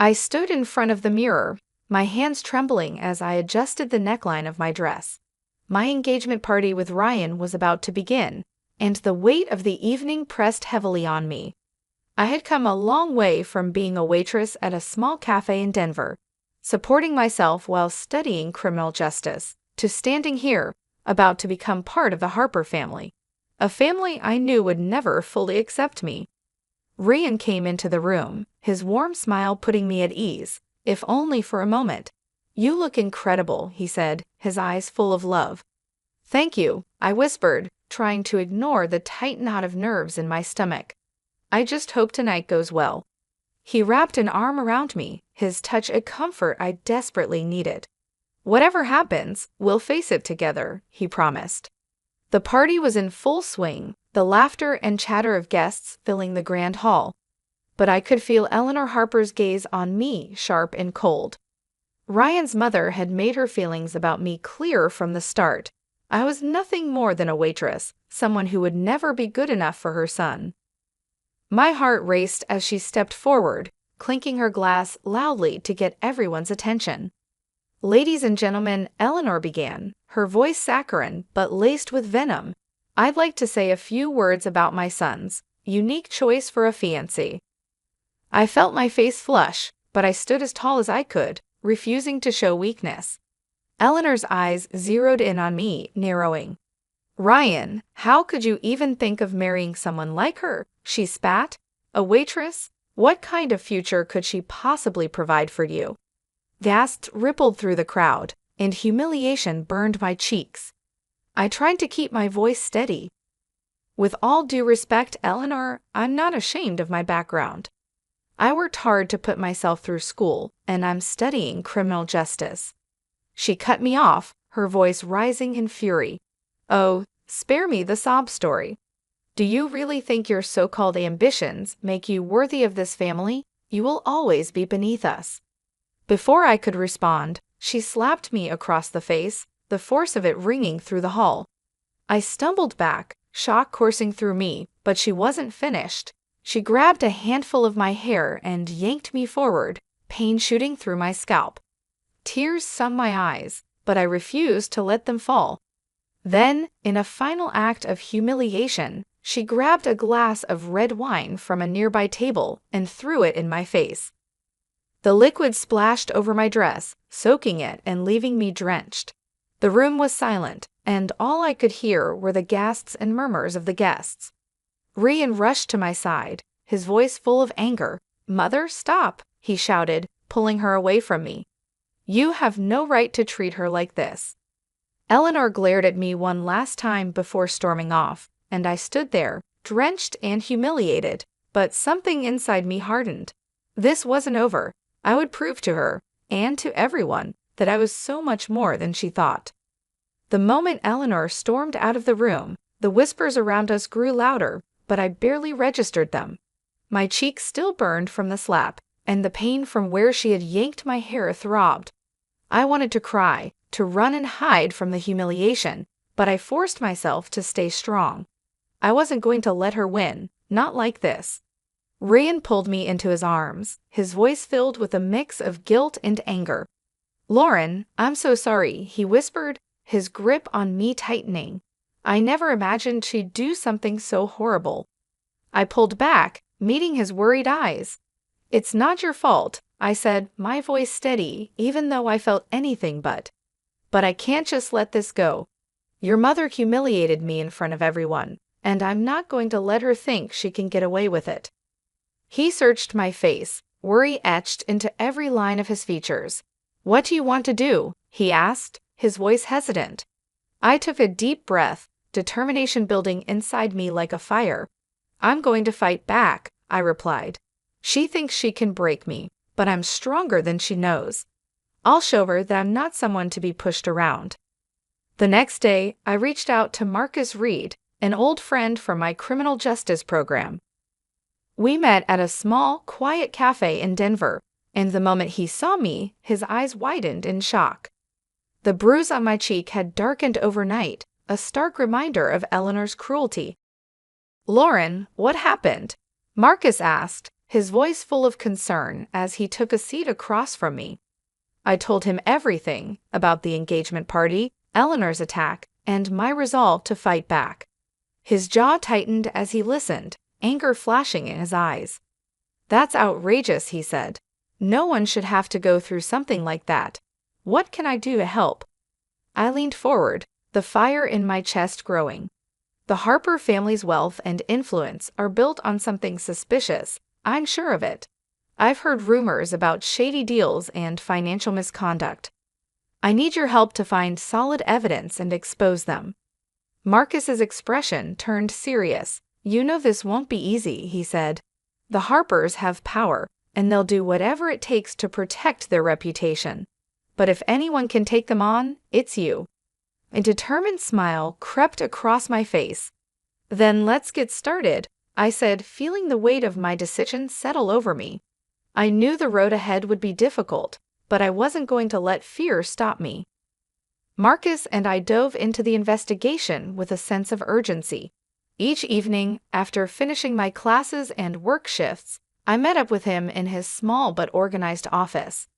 I stood in front of the mirror, my hands trembling as I adjusted the neckline of my dress. My engagement party with Ryan was about to begin, and the weight of the evening pressed heavily on me. I had come a long way from being a waitress at a small cafe in Denver, supporting myself while studying criminal justice, to standing here, about to become part of the Harper family, a family I knew would never fully accept me. Ryan came into the room, his warm smile putting me at ease, if only for a moment. "You look incredible," he said, his eyes full of love. "Thank you," I whispered, trying to ignore the tight knot of nerves in my stomach. "I just hope tonight goes well." He wrapped an arm around me, his touch a comfort I desperately needed. "Whatever happens, we'll face it together," he promised. The party was in full swing, the laughter and chatter of guests filling the grand hall. But I could feel Eleanor Harper's gaze on me, sharp and cold. Ryan's mother had made her feelings about me clear from the start. I was nothing more than a waitress, someone who would never be good enough for her son. My heart raced as she stepped forward, clinking her glass loudly to get everyone's attention. "Ladies and gentlemen," Eleanor began, her voice saccharine but laced with venom, "I'd like to say a few words about my son's unique choice for a fiancé." I felt my face flush, but I stood as tall as I could, refusing to show weakness. Eleanor's eyes zeroed in on me, narrowing. "Ryan, how could you even think of marrying someone like her?" she spat. "A waitress? What kind of future could she possibly provide for you?" Gasps rippled through the crowd, and humiliation burned my cheeks. I tried to keep my voice steady. "With all due respect, Eleanor, I'm not ashamed of my background. I worked hard to put myself through school, and I'm studying criminal justice." She cut me off, her voice rising in fury. "Oh, spare me the sob story. Do you really think your so-called ambitions make you worthy of this family? You will always be beneath us." Before I could respond, she slapped me across the face, the force of it ringing through the hall. I stumbled back, shock coursing through me, but she wasn't finished. She grabbed a handful of my hair and yanked me forward, pain shooting through my scalp. Tears stung my eyes, but I refused to let them fall. Then, in a final act of humiliation, she grabbed a glass of red wine from a nearby table and threw it in my face. The liquid splashed over my dress, soaking it and leaving me drenched. The room was silent, and all I could hear were the gasps and murmurs of the guests. Ryan rushed to my side, his voice full of anger. "Mother, stop," he shouted, pulling her away from me. "You have no right to treat her like this." Eleanor glared at me one last time before storming off, and I stood there, drenched and humiliated, but something inside me hardened. This wasn't over. I would prove to her, and to everyone, that I was so much more than she thought. The moment Eleanor stormed out of the room, the whispers around us grew louder, but I barely registered them. My cheeks still burned from the slap, and the pain from where she had yanked my hair throbbed. I wanted to cry, to run and hide from the humiliation, but I forced myself to stay strong. I wasn't going to let her win, not like this. Ryan pulled me into his arms, his voice filled with a mix of guilt and anger. "Lauren, I'm so sorry," he whispered, his grip on me tightening. "I never imagined she'd do something so horrible." I pulled back, meeting his worried eyes. "It's not your fault," I said, my voice steady, even though I felt anything but. "But I can't just let this go. Your mother humiliated me in front of everyone, and I'm not going to let her think she can get away with it." He searched my face, worry etched into every line of his features. "What do you want to do?" he asked, his voice hesitant. I took a deep breath, determination building inside me like a fire. "I'm going to fight back," I replied. "She thinks she can break me, but I'm stronger than she knows. I'll show her that I'm not someone to be pushed around." The next day, I reached out to Marcus Reed, an old friend from my criminal justice program. We met at a small, quiet cafe in Denver, and the moment he saw me, his eyes widened in shock. The bruise on my cheek had darkened overnight, a stark reminder of Eleanor's cruelty. "Lauren, what happened?" Marcus asked, his voice full of concern as he took a seat across from me. I told him everything about the engagement party, Eleanor's attack, and my resolve to fight back. His jaw tightened as he listened, anger flashing in his eyes. "That's outrageous," he said. "No one should have to go through something like that. What can I do to help?" I leaned forward, the fire in my chest growing. The Harper family's wealth and influence are built on something suspicious, I'm sure of it. I've heard rumors about shady deals and financial misconduct. I need your help to find solid evidence and expose them. Marcus's expression turned serious. "You know this won't be easy," he said. "The Harpers have power, and they'll do whatever it takes to protect their reputation. But if anyone can take them on, it's you." A determined smile crept across my face. "Then let's get started," I said, feeling the weight of my decision settle over me. I knew the road ahead would be difficult, but I wasn't going to let fear stop me. Marcus and I dove into the investigation with a sense of urgency. Each evening, after finishing my classes and work shifts, I met up with him in his small but organized office.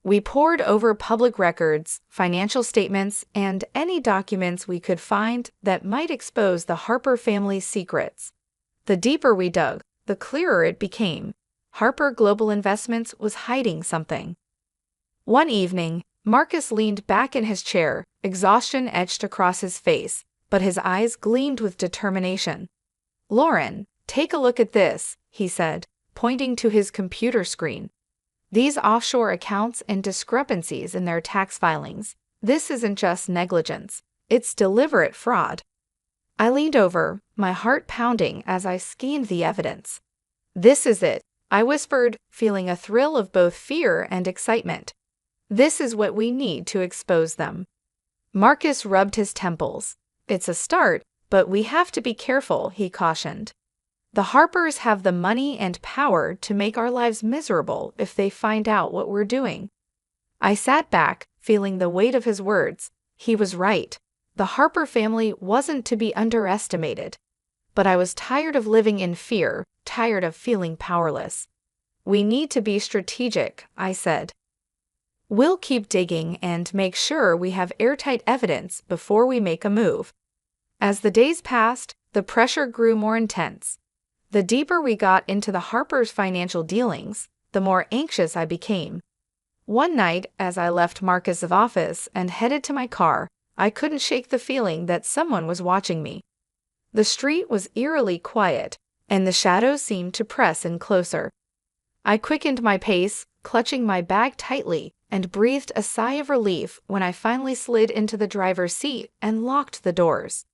We pored over public records, financial statements, and any documents we could find that might expose the Harper family's secrets. The deeper we dug, the clearer it became. Harper Global Investments was hiding something. One evening, Marcus leaned back in his chair, exhaustion etched across his face, but his eyes gleamed with determination. "Lauren, take a look at this," he said, pointing to his computer screen. "These offshore accounts and discrepancies in their tax filings. This isn't just negligence, it's deliberate fraud." I leaned over, my heart pounding as I scanned the evidence. "This is it," I whispered, feeling a thrill of both fear and excitement. "This is what we need to expose them." Marcus rubbed his temples. "It's a start, but we have to be careful," he cautioned. "The Harpers have the money and power to make our lives miserable if they find out what we're doing." I sat back, feeling the weight of his words. He was right. The Harper family wasn't to be underestimated. But I was tired of living in fear, tired of feeling powerless. "We need to be strategic," I said. "We'll keep digging and make sure we have airtight evidence before we make a move." As the days passed, the pressure grew more intense. The deeper we got into the Harpers' financial dealings, the more anxious I became. One night, as I left Marcus' office and headed to my car, I couldn't shake the feeling that someone was watching me. The street was eerily quiet, and the shadows seemed to press in closer. I quickened my pace, clutching my bag tightly, and breathed a sigh of relief when I finally slid into the driver's seat and locked the doors.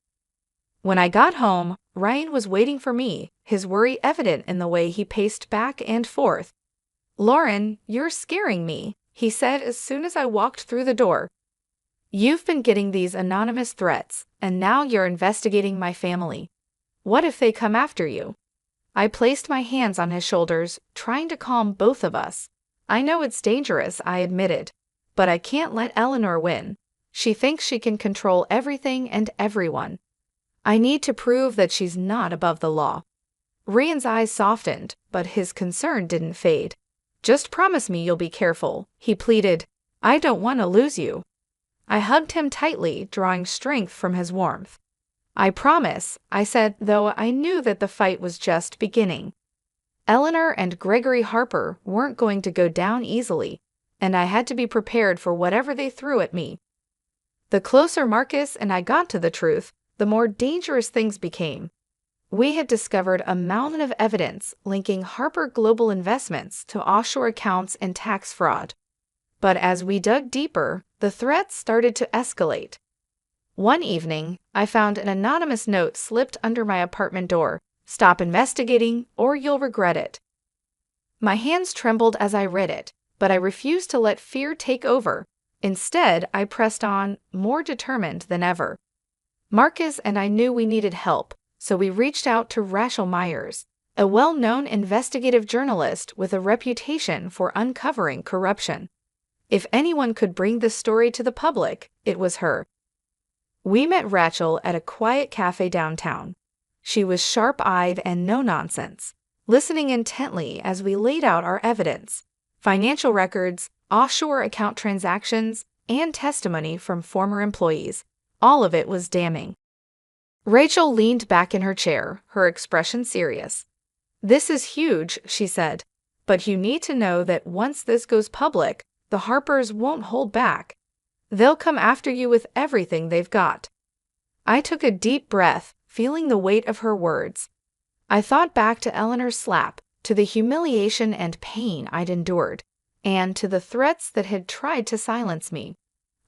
When I got home, Ryan was waiting for me, his worry evident in the way he paced back and forth. "Lauren, you're scaring me," he said as soon as I walked through the door. "You've been getting these anonymous threats, and now you're investigating my family. What if they come after you?" I placed my hands on his shoulders, trying to calm both of us. "I know it's dangerous," I admitted, "but I can't let Eleanor win. She thinks she can control everything and everyone. I need to prove that she's not above the law." Ryan's eyes softened, but his concern didn't fade. "Just promise me you'll be careful," he pleaded. "I don't want to lose you." I hugged him tightly, drawing strength from his warmth. "I promise," I said, though I knew that the fight was just beginning. Eleanor and Gregory Harper weren't going to go down easily, and I had to be prepared for whatever they threw at me. The closer Marcus and I got to the truth, the more dangerous things became. We had discovered a mountain of evidence linking Harper Global Investments to offshore accounts and tax fraud. But as we dug deeper, the threats started to escalate. One evening, I found an anonymous note slipped under my apartment door. "Stop investigating, or you'll regret it." My hands trembled as I read it, but I refused to let fear take over. Instead, I pressed on, more determined than ever. Marcus and I knew we needed help, so we reached out to Rachel Myers, a well-known investigative journalist with a reputation for uncovering corruption. If anyone could bring this story to the public, it was her. We met Rachel at a quiet cafe downtown. She was sharp-eyed and no-nonsense, listening intently as we laid out our evidence: financial records, offshore account transactions, and testimony from former employees. All of it was damning. Rachel leaned back in her chair, her expression serious. "This is huge," she said. "But you need to know that once this goes public, the Harpers won't hold back. They'll come after you with everything they've got." I took a deep breath, feeling the weight of her words. I thought back to Eleanor's slap, to the humiliation and pain I'd endured, and to the threats that had tried to silence me.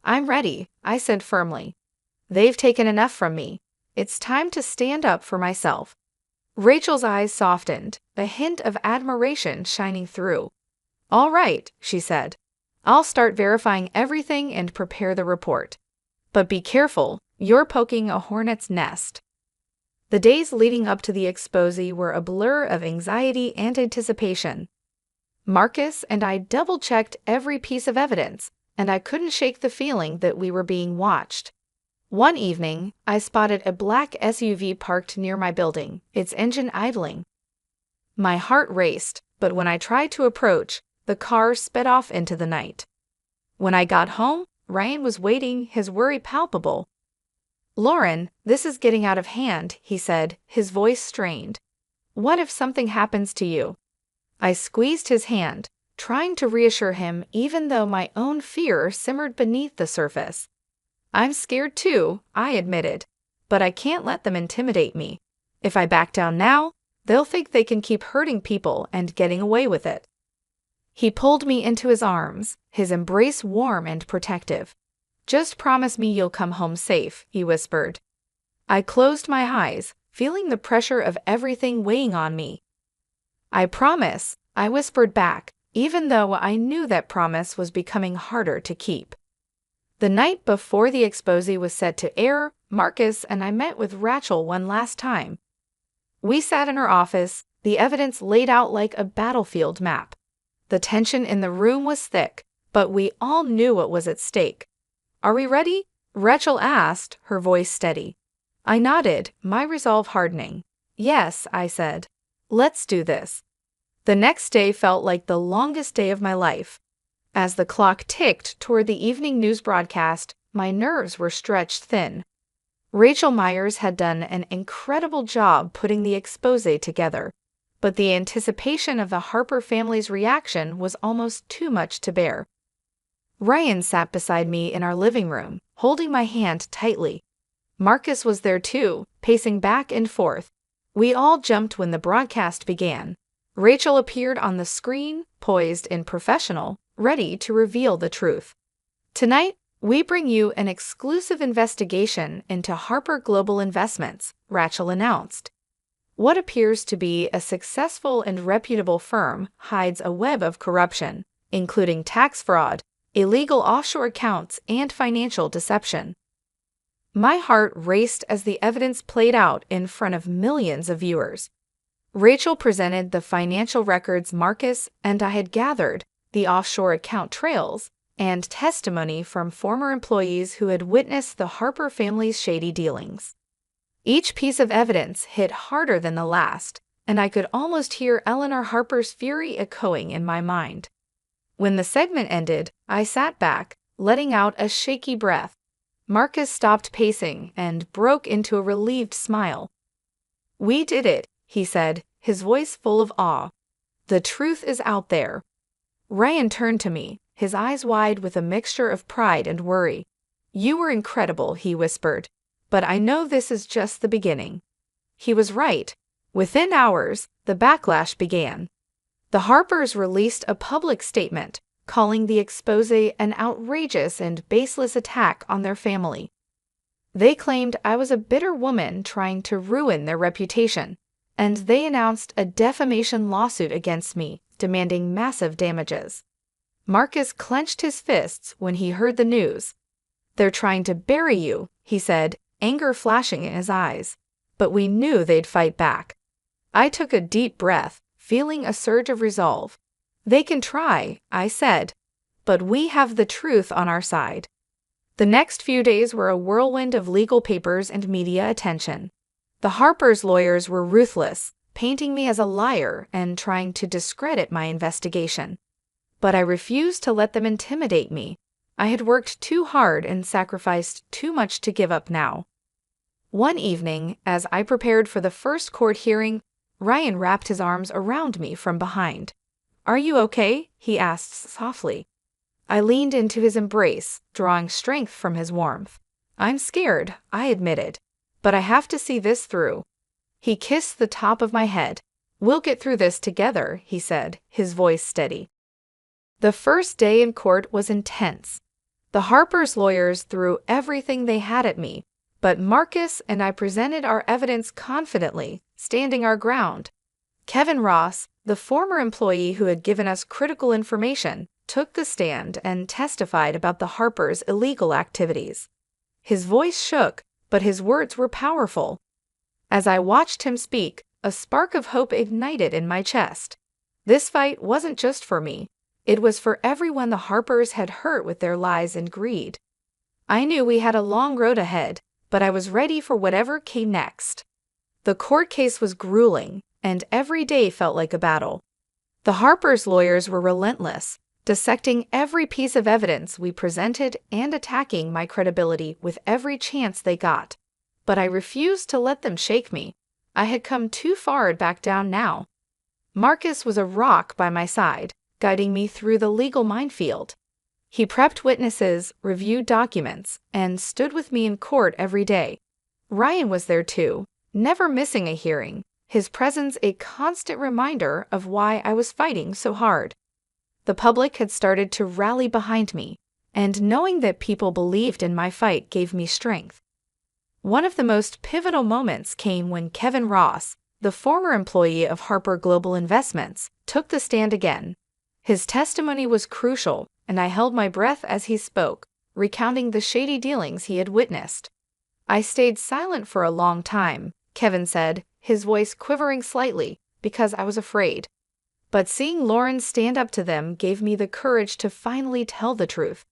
"I'm ready," I said firmly. "They've taken enough from me. It's time to stand up for myself." Rachel's eyes softened, a hint of admiration shining through. "All right," she said. "I'll start verifying everything and prepare the report. But be careful, you're poking a hornet's nest." The days leading up to the exposé were a blur of anxiety and anticipation. Marcus and I double-checked every piece of evidence, and I couldn't shake the feeling that we were being watched. One evening, I spotted a black SUV parked near my building, its engine idling. My heart raced, but when I tried to approach, the car sped off into the night. When I got home, Ryan was waiting, his worry palpable. "Lauren, this is getting out of hand," he said, his voice strained. "What if something happens to you?" I squeezed his hand, trying to reassure him even though my own fear simmered beneath the surface. "I'm scared too," I admitted, "but I can't let them intimidate me. If I back down now, they'll think they can keep hurting people and getting away with it." He pulled me into his arms, his embrace warm and protective. "Just promise me you'll come home safe," he whispered. I closed my eyes, feeling the pressure of everything weighing on me. "I promise," I whispered back, even though I knew that promise was becoming harder to keep. The night before the exposé was set to air, Marcus and I met with Rachel one last time. We sat in her office, the evidence laid out like a battlefield map. The tension in the room was thick, but we all knew what was at stake. "Are we ready?" Rachel asked, her voice steady. I nodded, my resolve hardening. "Yes," I said. "Let's do this." The next day felt like the longest day of my life. As the clock ticked toward the evening news broadcast, my nerves were stretched thin. Rachel Myers had done an incredible job putting the exposé together, but the anticipation of the Harper family's reaction was almost too much to bear. Ryan sat beside me in our living room, holding my hand tightly. Marcus was there too, pacing back and forth. We all jumped when the broadcast began. Rachel appeared on the screen, poised and professional, ready to reveal the truth. "Tonight, we bring you an exclusive investigation into Harper Global Investments," Rachel announced. "What appears to be a successful and reputable firm hides a web of corruption, including tax fraud, illegal offshore accounts, and financial deception." My heart raced as the evidence played out in front of millions of viewers. Rachel presented the financial records Marcus and I had gathered, the offshore account trails, and testimony from former employees who had witnessed the Harper family's shady dealings. Each piece of evidence hit harder than the last, and I could almost hear Eleanor Harper's fury echoing in my mind. When the segment ended, I sat back, letting out a shaky breath. Marcus stopped pacing and broke into a relieved smile. "We did it," he said, his voice full of awe. "The truth is out there." Ryan turned to me, his eyes wide with a mixture of pride and worry. "You were incredible," he whispered, "but I know this is just the beginning." He was right. Within hours, the backlash began. The Harpers released a public statement, calling the exposé an outrageous and baseless attack on their family. They claimed I was a bitter woman trying to ruin their reputation, and they announced a defamation lawsuit against me, demanding massive damages. Marcus clenched his fists when he heard the news. "They're trying to bury you," he said, anger flashing in his eyes. But we knew they'd fight back. I took a deep breath, feeling a surge of resolve. "They can try," I said, "but we have the truth on our side." The next few days were a whirlwind of legal papers and media attention. The Harpers' lawyers were ruthless, painting me as a liar and trying to discredit my investigation. But I refused to let them intimidate me. I had worked too hard and sacrificed too much to give up now. One evening, as I prepared for the first court hearing, Ryan wrapped his arms around me from behind. "Are you okay?" he asked softly. I leaned into his embrace, drawing strength from his warmth. "I'm scared," I admitted, "but I have to see this through." He kissed the top of my head. "We'll get through this together," he said, his voice steady. The first day in court was intense. The Harpers' lawyers threw everything they had at me, but Marcus and I presented our evidence confidently, standing our ground. Kevin Ross, the former employee who had given us critical information, took the stand and testified about the Harpers' illegal activities. His voice shook, but his words were powerful. As I watched him speak, a spark of hope ignited in my chest. This fight wasn't just for me. It was for everyone the Harpers had hurt with their lies and greed. I knew we had a long road ahead, but I was ready for whatever came next. The court case was grueling, and every day felt like a battle. The Harpers' lawyers were relentless, dissecting every piece of evidence we presented and attacking my credibility with every chance they got. But I refused to let them shake me. I had come too far to back down now. Marcus was a rock by my side, guiding me through the legal minefield. He prepped witnesses, reviewed documents, and stood with me in court every day. Ryan was there too, never missing a hearing, his presence a constant reminder of why I was fighting so hard. The public had started to rally behind me, and knowing that people believed in my fight gave me strength. One of the most pivotal moments came when Kevin Ross, the former employee of Harper Global Investments, took the stand again. His testimony was crucial, and I held my breath as he spoke, recounting the shady dealings he had witnessed. "I stayed silent for a long time," Kevin said, his voice quivering slightly, "because I was afraid. But seeing Lauren stand up to them gave me the courage to finally tell the truth.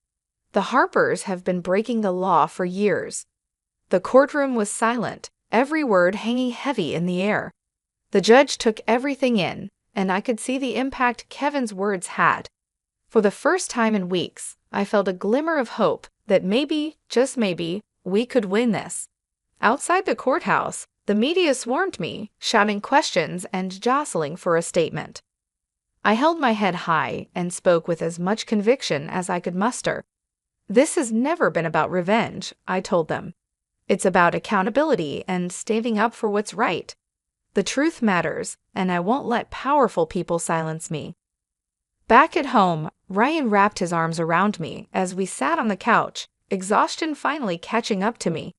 The Harpers have been breaking the law for years." The courtroom was silent, every word hanging heavy in the air. The judge took everything in, and I could see the impact Kevin's words had. For the first time in weeks, I felt a glimmer of hope that maybe, just maybe, we could win this. Outside the courthouse, the media swarmed me, shouting questions and jostling for a statement. I held my head high and spoke with as much conviction as I could muster. "This has never been about revenge," I told them. "It's about accountability and standing up for what's right. The truth matters, and I won't let powerful people silence me." Back at home, Ryan wrapped his arms around me as we sat on the couch, exhaustion finally catching up to me.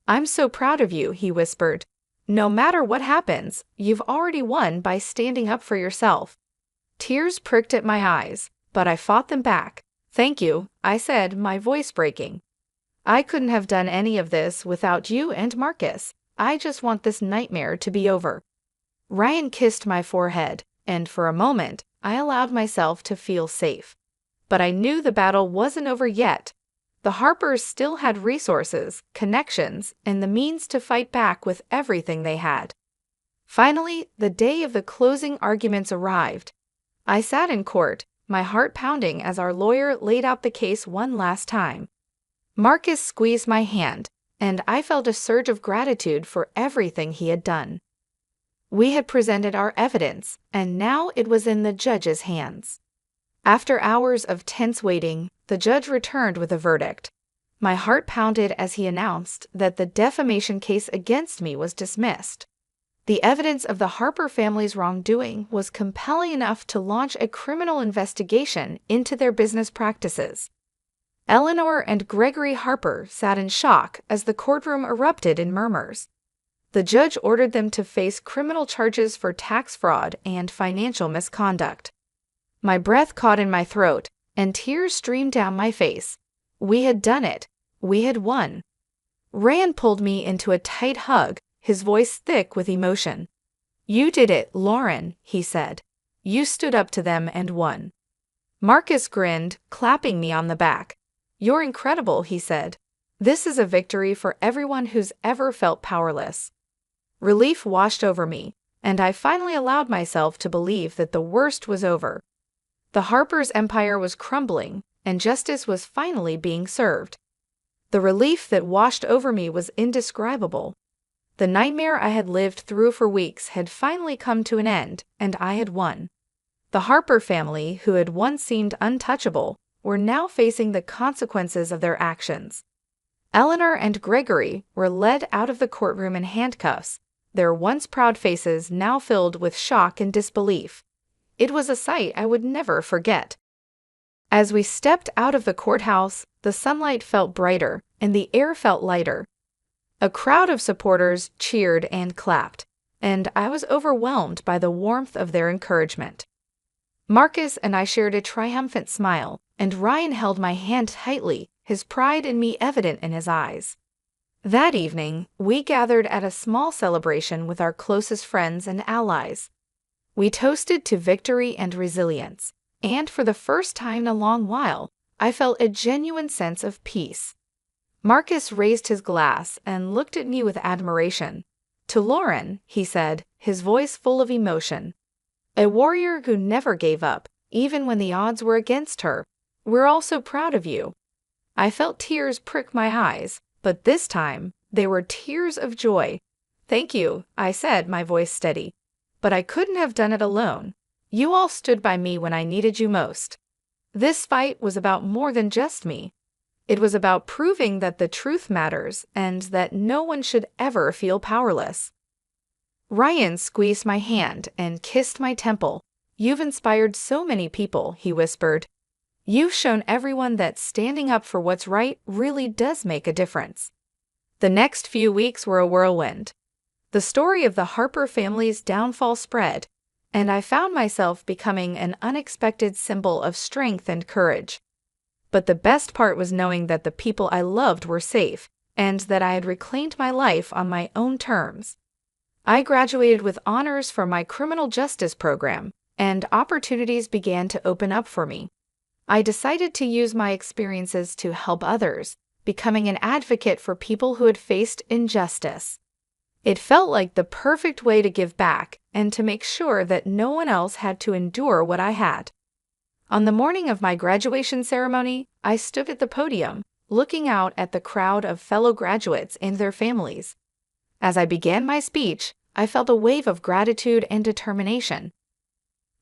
"I'm so proud of you," he whispered. "No matter what happens, you've already won by standing up for yourself." Tears pricked at my eyes, but I fought them back. "Thank you," I said, my voice breaking. "I couldn't have done any of this without you and Marcus. I just want this nightmare to be over." Ryan kissed my forehead, and for a moment, I allowed myself to feel safe. But I knew the battle wasn't over yet. The Harpers still had resources, connections, and the means to fight back with everything they had. Finally, the day of the closing arguments arrived. I sat in court, my heart pounding as our lawyer laid out the case one last time. Marcus squeezed my hand, and I felt a surge of gratitude for everything he had done. We had presented our evidence, and now it was in the judge's hands. After hours of tense waiting, the judge returned with a verdict. My heart pounded as he announced that the defamation case against me was dismissed. The evidence of the Harper family's wrongdoing was compelling enough to launch a criminal investigation into their business practices. Eleanor and Gregory Harper sat in shock as the courtroom erupted in murmurs. The judge ordered them to face criminal charges for tax fraud and financial misconduct. My breath caught in my throat, and tears streamed down my face. We had done it. We had won. Ryan pulled me into a tight hug, his voice thick with emotion. "You did it, Lauren," he said. "You stood up to them and won." Marcus grinned, clapping me on the back. "You're incredible," he said. "This is a victory for everyone who's ever felt powerless." Relief washed over me. and I finally allowed myself to believe that the worst was over. The Harper's empire was crumbling, and justice was finally being served. The relief that washed over me was indescribable. The nightmare I had lived through for weeks had finally come to an end, and I had won. The Harper family, who had once seemed untouchable, were now facing the consequences of their actions. Eleanor and Gregory were led out of the courtroom in handcuffs, their once proud faces now filled with shock and disbelief. It was a sight I would never forget. As we stepped out of the courthouse, the sunlight felt brighter and the air felt lighter. A crowd of supporters cheered and clapped, and I was overwhelmed by the warmth of their encouragement. Marcus and I shared a triumphant smile, and Ryan held my hand tightly, his pride in me evident in his eyes. That evening, we gathered at a small celebration with our closest friends and allies. We toasted to victory and resilience, and for the first time in a long while, I felt a genuine sense of peace. Marcus raised his glass and looked at me with admiration. "To Lauren," he said, his voice full of emotion. "A warrior who never gave up, even when the odds were against her. We're all so proud of you." I felt tears prick my eyes, but this time, they were tears of joy. "Thank you," I said, my voice steady. "But I couldn't have done it alone. You all stood by me when I needed you most." This fight was about more than just me. It was about proving that the truth matters and that no one should ever feel powerless. Ryan squeezed my hand and kissed my temple. "You've inspired so many people," he whispered. "You've shown everyone that standing up for what's right really does make a difference." The next few weeks were a whirlwind. The story of the Harper family's downfall spread, and I found myself becoming an unexpected symbol of strength and courage. But the best part was knowing that the people I loved were safe, and that I had reclaimed my life on my own terms. I graduated with honors from my criminal justice program, and opportunities began to open up for me. I decided to use my experiences to help others, becoming an advocate for people who had faced injustice. It felt like the perfect way to give back and to make sure that no one else had to endure what I had. On the morning of my graduation ceremony, I stood at the podium, looking out at the crowd of fellow graduates and their families. As I began my speech, I felt a wave of gratitude and determination.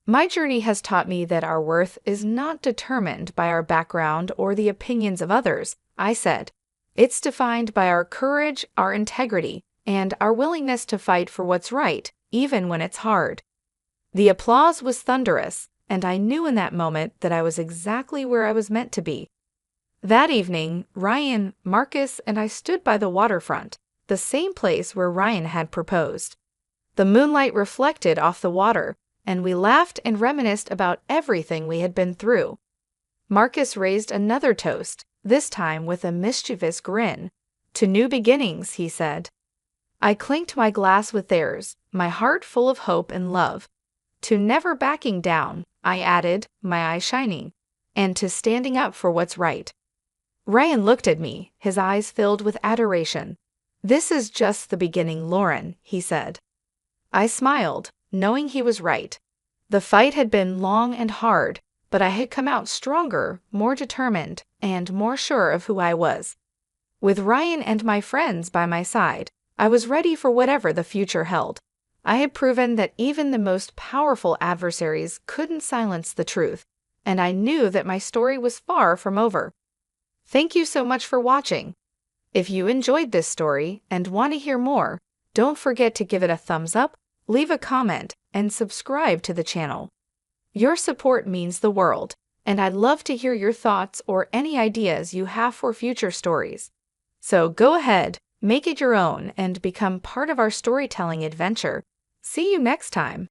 My journey has taught me that our worth is not determined by our background or the opinions of others, I said. It's defined by our courage, our integrity, and our willingness to fight for what's right, even when it's hard. The applause was thunderous, and I knew in that moment that I was exactly where I was meant to be. That evening, Ryan, Marcus, and I stood by the waterfront, the same place where Ryan had proposed. The moonlight reflected off the water, and we laughed and reminisced about everything we had been through. Marcus raised another toast, this time with a mischievous grin. "To new beginnings," he said. I clinked my glass with theirs, my heart full of hope and love. "To never backing down," I added, my eyes shining, "and to standing up for what's right." Ryan looked at me, his eyes filled with adoration. "This is just the beginning, Lauren," he said. I smiled, knowing he was right. The fight had been long and hard, but I had come out stronger, more determined, and more sure of who I was. With Ryan and my friends by my side, I was ready for whatever the future held. I had proven that even the most powerful adversaries couldn't silence the truth, and I knew that my story was far from over. Thank you so much for watching. If you enjoyed this story and want to hear more, don't forget to give it a thumbs up, leave a comment, and subscribe to the channel. Your support means the world, and I'd love to hear your thoughts or any ideas you have for future stories. So go ahead, make it your own, and become part of our storytelling adventure. See you next time.